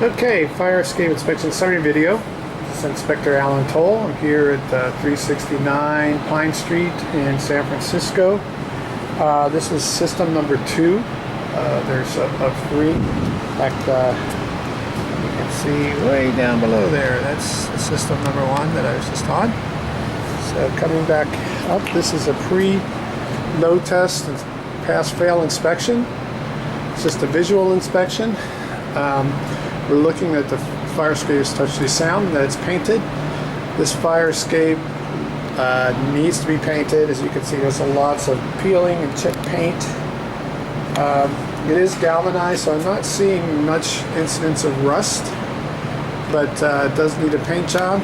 Okay, fire escape inspection summary video. This is Inspector Alan Toll. I'm here at 369 Pine Street in San Francisco. This is system number 2. There's a 3. In fact, you can see way down below there. That's system number 1 that I was just on. So coming back up, this is a pre-load test and pass-fail inspection. It's just a visual inspection. We're looking at the fire escape is touching sound, that it's painted. This fire escape needs to be painted. As you can see, there's lots of peeling and chip paint. It is galvanized, so I'm not seeing much incidence of rust, but it does need a paint job.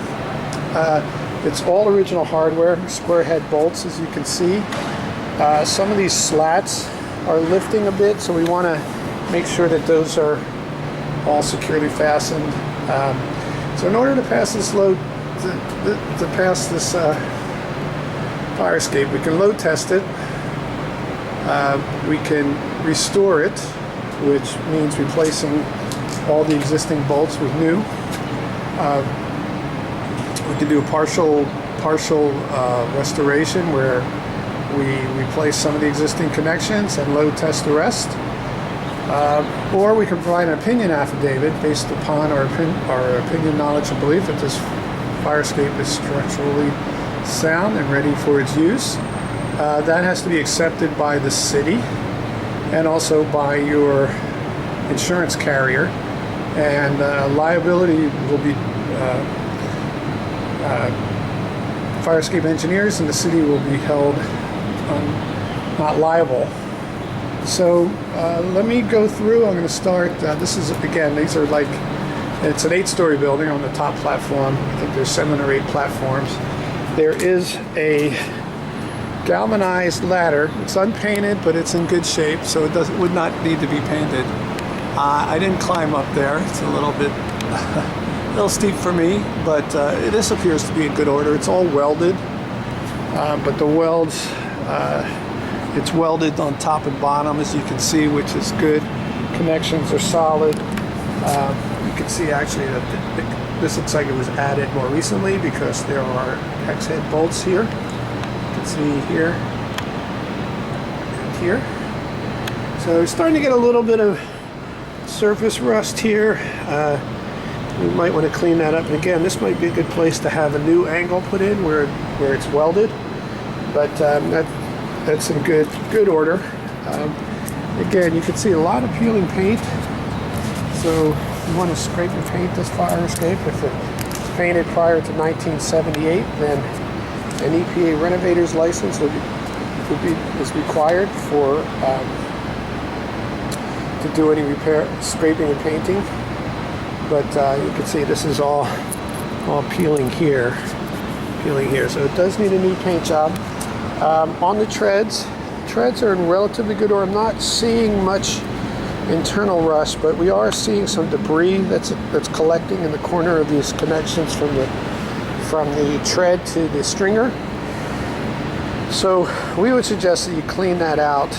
It's all original hardware, square head bolts, as you can see. Some of these slats are lifting a bit, so we want to make sure that those are all securely fastened. So in order to pass this load, to pass this fire escape, we can load test it. We can restore it, which means replacing all the existing bolts with new. We can do a partial restoration where we replace some of the existing connections and load test the rest. Or we can provide an opinion affidavit based upon our opinion, knowledge, and belief that this fire escape is structurally sound and ready for its use. That has to be accepted by the city and also by your insurance carrier. And liability will be fire escape engineers, and the city will be held not liable. So let me go through. I'm going to start. This is, again, these are like, it's an 8-story building on the top platform. I think there's 7 or 8 platforms. There is a galvanized ladder. It's unpainted, but it's in good shape, so it would not need to be painted. I didn't climb up there. It's a little bit, a little steep for me, but this appears to be in good order. It's all welded, but the welds, it's welded on top and bottom, as you can see, which is good. Connections are solid. You can see actually that this looks like it was added more recently because there are hex head bolts here. You can see here and here. So we're starting to get a little bit of surface rust here. We might want to clean that up. And again, this might be a good place to have a new angle put in where it's welded. But that's in good order. Again, you can see a lot of peeling paint. So you want to scrape and paint this fire escape. If it's painted prior to 1978, then an EPA renovator's license is required for to do any repair, scraping and painting. But you can see this is all peeling here, So it does need a new paint job. On the treads are in relatively good order. I'm not seeing much internal rust, but we are seeing some debris that's collecting in the corner of these connections from the tread to the stringer. So we would suggest that you clean that out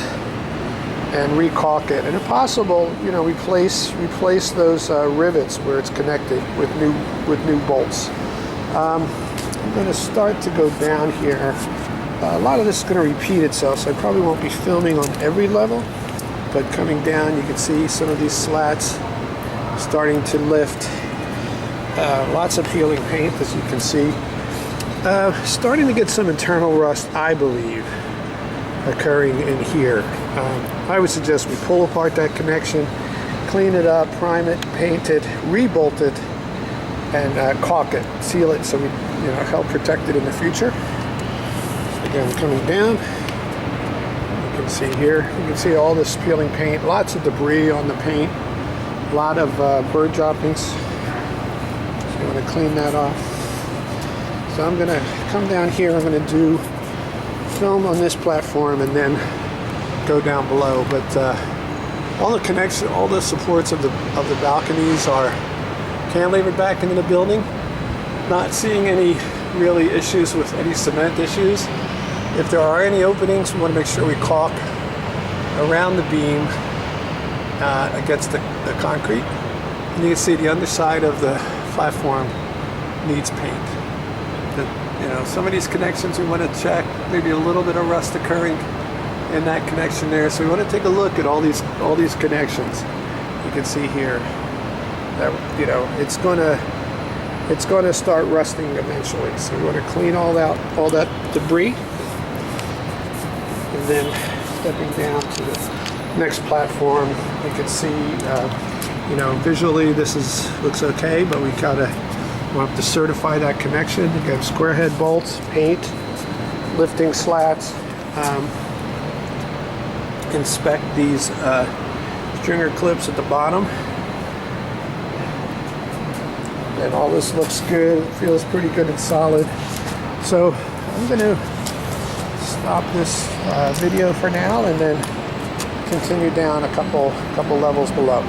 and recaulk it, and if possible, replace those rivets where it's connected with new bolts. I'm going to start to go down here. A lot of this is going to repeat itself, so I probably won't be filming on every level, but coming down you can see some of these slats starting to lift. Lots of peeling paint, as you can see. Starting to get some internal rust, I believe, occurring in here. I would suggest we pull apart that connection, clean it up, prime it, paint it, rebolt it, and caulk it, seal it so we help protect it in the future. Again, coming down, you can see here, you can see all this peeling paint, lots of debris on the paint, a lot of bird droppings. So you want to clean that off. So I'm going to come down here, I'm going to do film on this platform and then go down below. But all the connection, all the supports of the balconies are cantilevered back into the building. Not seeing any really issues with any cement issues. If there are any openings, we want to make sure we caulk around the beam against the concrete. And you can see the underside of the platform needs paint. Some of these connections we want to check, maybe a little bit of rust occurring in that connection there. So we want to take a look at all these connections. You can see here that it's going to start rusting eventually. So we want to clean all that debris, and then stepping down to the next platform, you can see visually this looks okay, but we'll have to certify that connection. You got square head bolts, paint, lifting slats. Inspect these stringer clips at the bottom. And all this looks good. It feels pretty good and solid. So I'm going to stop this video for now and then continue down a couple levels below.